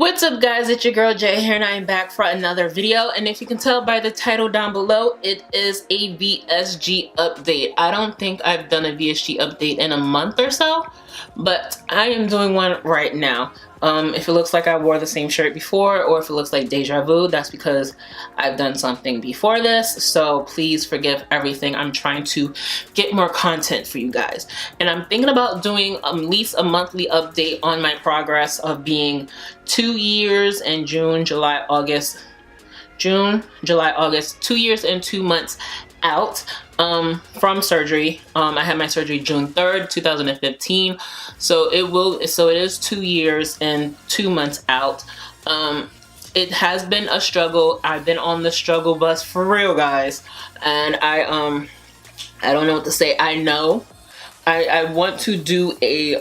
What's up guys, it's your girl Jay here and I am back for another video, and if you can tell by the title down below, it is a VSG update. I don't think I've done a VSG update in a month or so, but I am doing one right now. If it looks like I wore the same shirt before or if it looks like deja vu, that's because I've done something before this, so please forgive everything. I'm trying to get more content for you guys, and I'm thinking about doing at least a monthly update on my progress of being 2 years in June, July, August, 2 years and 2 months out from surgery. I had my surgery June 3rd, 2015. So it is 2 years and 2 months out. It has been a struggle. I've been on the struggle bus for real, guys. And I don't know what to say. I know I want to do a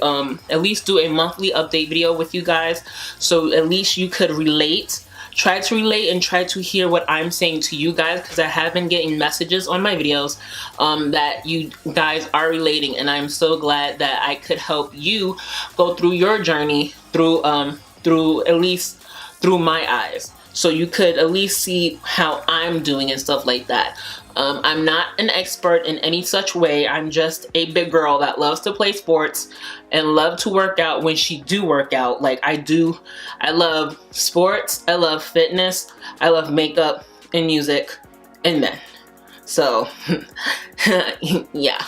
at least do a monthly update video with you guys, so at least you could relate. Try to relate and try to hear what I'm saying to you guys, because I have been getting messages on my videos that you guys are relating, and I'm so glad that I could help you go through your journey through at least through my eyes, so you could at least see how I'm doing and stuff like that. I'm not an expert in any such way. I'm just a big girl that loves to play sports and love to work out when she do work out like I do. I love sports, I love fitness, I love makeup and music and men. So yeah,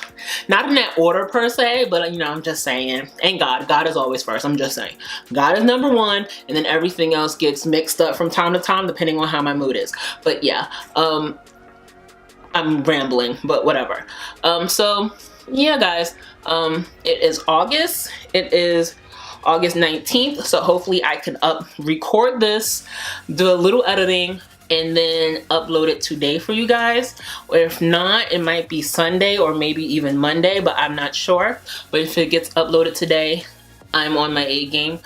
not in that order per se, but you know, I'm just saying. And God is always first. I'm just saying God is number one, and then everything else gets mixed up from time to time depending on how my mood is. But yeah, I'm rambling, but whatever. So yeah guys, it is August. It is August 19th, so hopefully I can record this, do a little editing, and then upload it today for you guys. Or if not, it might be Sunday or maybe even Monday, but I'm not sure. But if it gets uploaded today, I'm on my A game.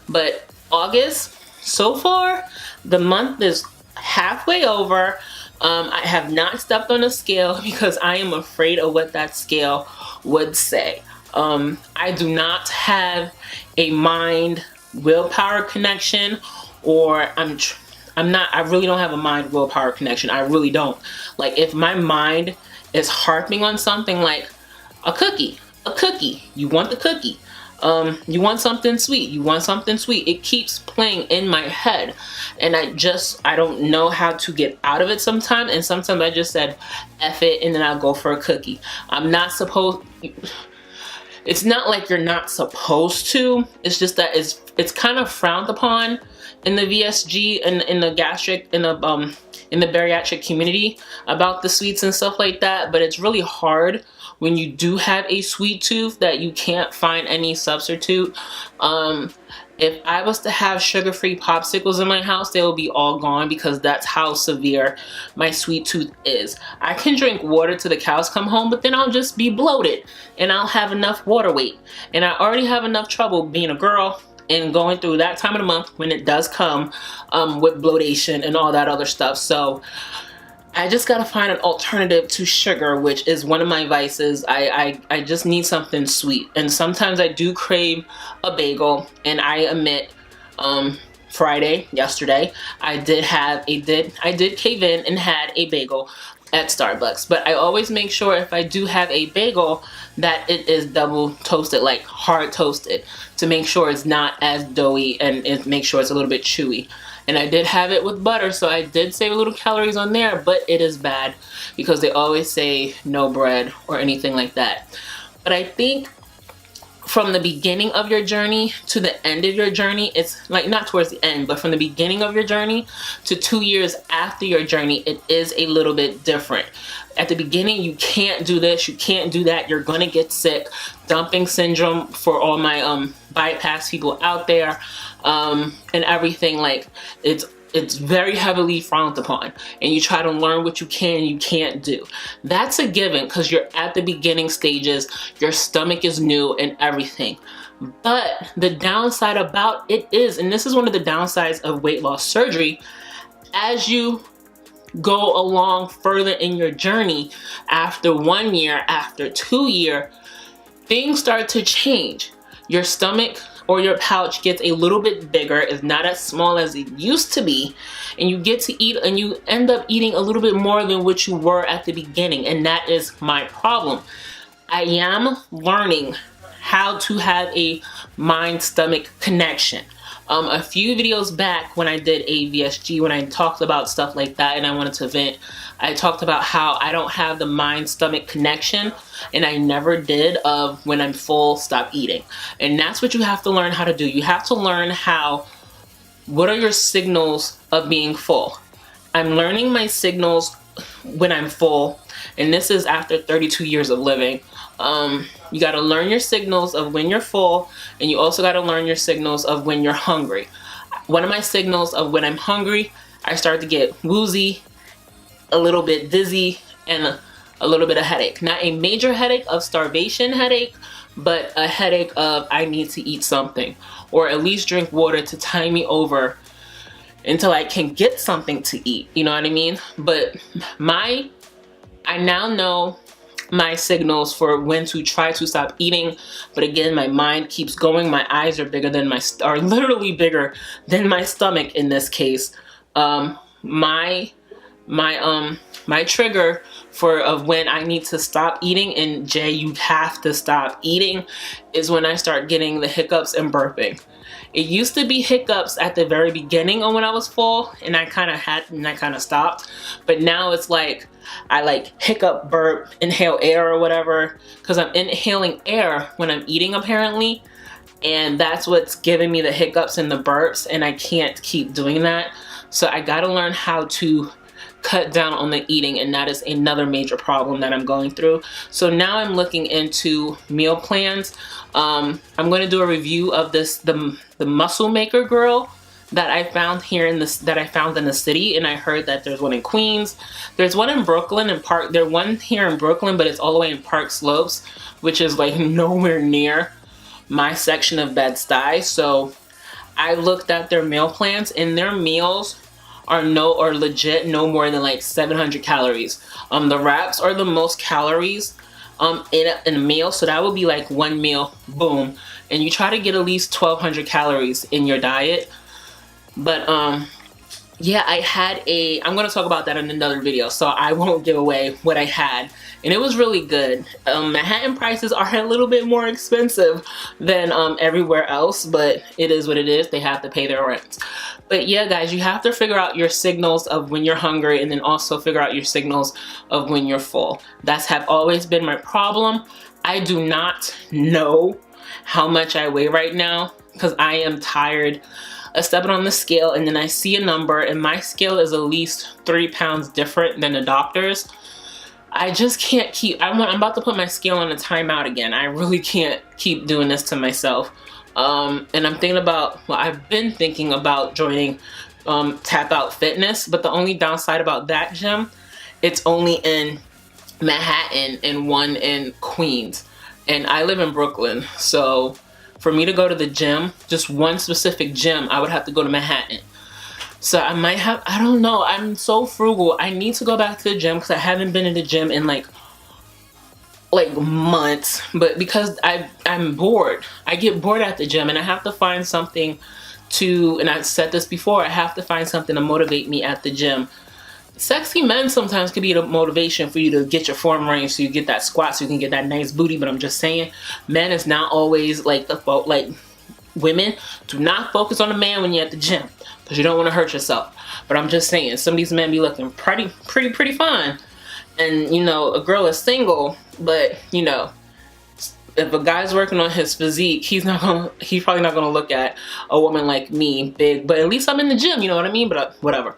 But August, so far, the month is halfway over. I have not stepped on a scale because I am afraid of what that scale would say. I do not have a mind willpower connection, or I really don't have a mind willpower connection. I really don't. Like, if my mind is harping on something like a cookie, you want the cookie. You want something sweet, it keeps playing in my head, and I don't know how to get out of it sometimes, and sometimes I just said F it, and then I'll go for a cookie. I'm not supposed, it's not like you're not supposed to, it's just that it's kind of frowned upon in the VSG and in the bariatric community about the sweets and stuff like that. But it's really hard when you do have a sweet tooth that you can't find any substitute. If I was to have sugar-free popsicles in my house, they will be all gone, because that's how severe my sweet tooth is. I can drink water till the cows come home, but then I'll just be bloated and I'll have enough water weight. And I already have enough trouble being a girl and going through that time of the month when it does come with bloatation and all that other stuff. So I just gotta find an alternative to sugar, which is one of my vices. I just need something sweet, and sometimes I do crave a bagel. And I admit, yesterday, I did cave in and had a bagel at Starbucks. But I always make sure if I do have a bagel that it is double toasted, like hard toasted, to make sure it's not as doughy and make sure it's a little bit chewy. And I did have it with butter, so I did save a little calories on there, but it is bad because they always say no bread or anything like that. But I think from the beginning of your journey to the end of your journey, it's like not towards the end, but from the beginning of your journey to 2 years after your journey, it is a little bit different. At the beginning, you can't do this, you can't do that, you're gonna get sick. Dumping syndrome for all my bypass people out there, and everything. Like, it's very heavily frowned upon, and you try to learn what you can and you can't do. That's a given, because you're at the beginning stages, your stomach is new and everything. But the downside about it is, and this is one of the downsides of weight loss surgery, as you go along further in your journey, after 1 year, after 2 years, things start to change. Your stomach, or your pouch gets a little bit bigger, it's not as small as it used to be, and you get to eat and you end up eating a little bit more than what you were at the beginning, and that is my problem. I am learning how to have a mind-stomach connection. A few videos back when I did a VSG, when I talked about stuff like that and I wanted to vent, I talked about how I don't have the mind-stomach connection, and I never did, of when I'm full, stop eating. And that's what you have to learn how to do. You have to learn what are your signals of being full? I'm learning my signals when I'm full, and this is after 32 years of living. You got to learn your signals of when you're full, and you also got to learn your signals of when you're hungry. One of my signals of when I'm hungry, I start to get woozy, a little bit dizzy, and a little bit of headache. Not a major headache of starvation headache, but a headache of I need to eat something, or at least drink water to tie me over until I can get something to eat. You know what I mean? But I now know my signals for when to try to stop eating. But again, my mind keeps going. My eyes are bigger than are literally bigger than my stomach in this case. My trigger of when I need to stop eating, and Jay, you have to stop eating, is when I start getting the hiccups and burping. It used to be hiccups at the very beginning of when I was full, and I kind of stopped. But now it's like I hiccup, burp, inhale air or whatever, because I'm inhaling air when I'm eating apparently, and that's what's giving me the hiccups and the burps, and I can't keep doing that. So I gotta learn how to cut down on the eating, and that is another major problem that I'm going through. So now I'm looking into meal plans. I'm going to do a review of the Muscle Maker Grill that I found here in the city, and I heard that there's one in Queens, there's one in Brooklyn and there's one here in Brooklyn, but it's all the way in Park Slopes, which is like nowhere near my section of Bed-Stuy. So I looked at their meal plans, and their meals are legit no more than like 700 calories. The wraps are the most calories in a meal, so that would be like one meal, boom, and you try to get at least 1,200 calories in your diet. But yeah, I'm gonna talk about that in another video, so I won't give away what I had, and it was really good. Manhattan prices are a little bit more expensive than everywhere else, but it is what it is. They have to pay their rent. But yeah, guys, you have to figure out your signals of when you're hungry, and then also figure out your signals of when you're full. That's have always been my problem. I do not know how much I weigh right now, because I am tired of stepping on the scale, and then I see a number, and my scale is at least 3 pounds different than the doctor's. I just can't keep, I'm about to put my scale on a timeout again. I really can't keep doing this to myself. And I'm thinking about, well, I've been thinking about joining Tap Out Fitness, but the only downside about that gym, it's only in Manhattan and one in Queens, and I live in Brooklyn. So for me to go to the gym, just one specific gym, I would have to go to Manhattan. So I might have, I don't know, I'm so frugal. I need to go back to the gym because I haven't been in the gym in like months, but because I'm bored. I get bored at the gym, and I have to find something to, and I've said this before, I have to find something to motivate me at the gym. Sexy men sometimes could be the motivation for you to get your form range, so you get that squat, so you can get that nice booty. But I'm just saying, men is not always like women. Do not focus on the man when you're at the gym, because you don't want to hurt yourself. But I'm just saying, some of these men be looking pretty fine, and you know, a girl is single, but you know, if a guy's working on his physique, he's probably not gonna look at a woman like me, big, but at least I'm in the gym, you know what I mean? But whatever.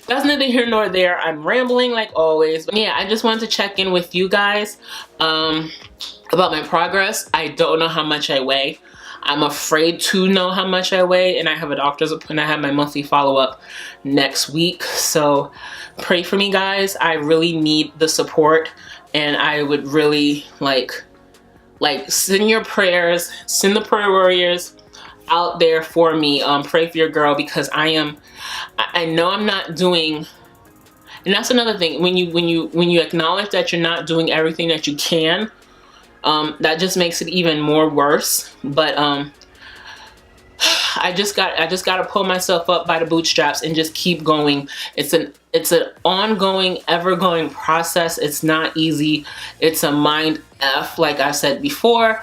That's neither here nor there. I'm rambling like always. But yeah, I just wanted to check in with you guys about my progress. I don't know how much I weigh. I'm afraid to know how much I weigh, and I have a doctor's appointment. I have my monthly follow-up next week. So pray for me, guys. I really need the support, and I would really like send your prayers, send the prayer warriors out there for me. Pray for your girl, because I know I'm not doing, and that's another thing, when you acknowledge that you're not doing everything that you can, that just makes it even more worse. But I just gotta pull myself up by the bootstraps and just keep going. It's an ongoing, ever-going process. It's not easy. It's a mind F, like I said before.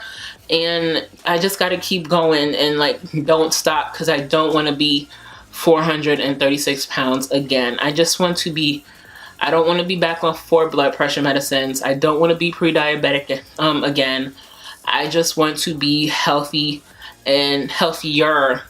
And I just gotta keep going and like don't stop, because I don't want to be 436 pounds again. I don't want to be back on 4 blood pressure medicines. I don't want to be pre-diabetic again. I just want to be healthy and healthier,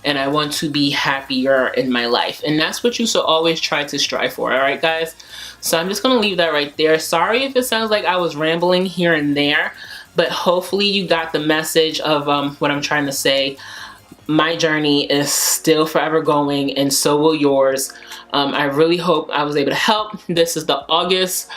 and I want to be happier in my life. And that's what you should always try to strive for, all right, guys? So I'm just going to leave that right there. Sorry if it sounds like I was rambling here and there, but hopefully you got the message of what I'm trying to say. My journey is still forever going, and so will yours. I really hope I was able to help. This is the August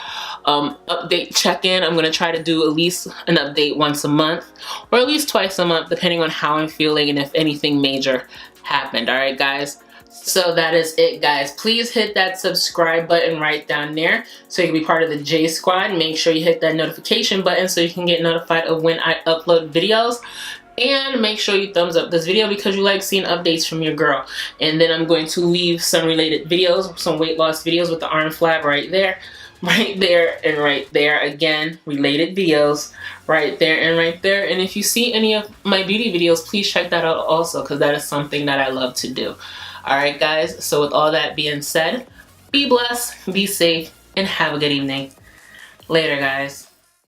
update check-in. I'm going to try to do at least an update once a month, or at least twice a month, depending on how I'm feeling and if anything major happened. All right, guys? So that is it, guys. Please hit that subscribe button right down there so you can be part of the J Squad. Make sure you hit that notification button so you can get notified of when I upload videos. And make sure you thumbs up this video because you like seeing updates from your girl. And then I'm going to leave some related videos, some weight loss videos with the arm flab right there, and right there. Again, related videos right there and right there. And if you see any of my beauty videos, please check that out also, because that is something that I love to do. Alright, guys, so with all that being said, be blessed, be safe, and have a good evening. Later, guys.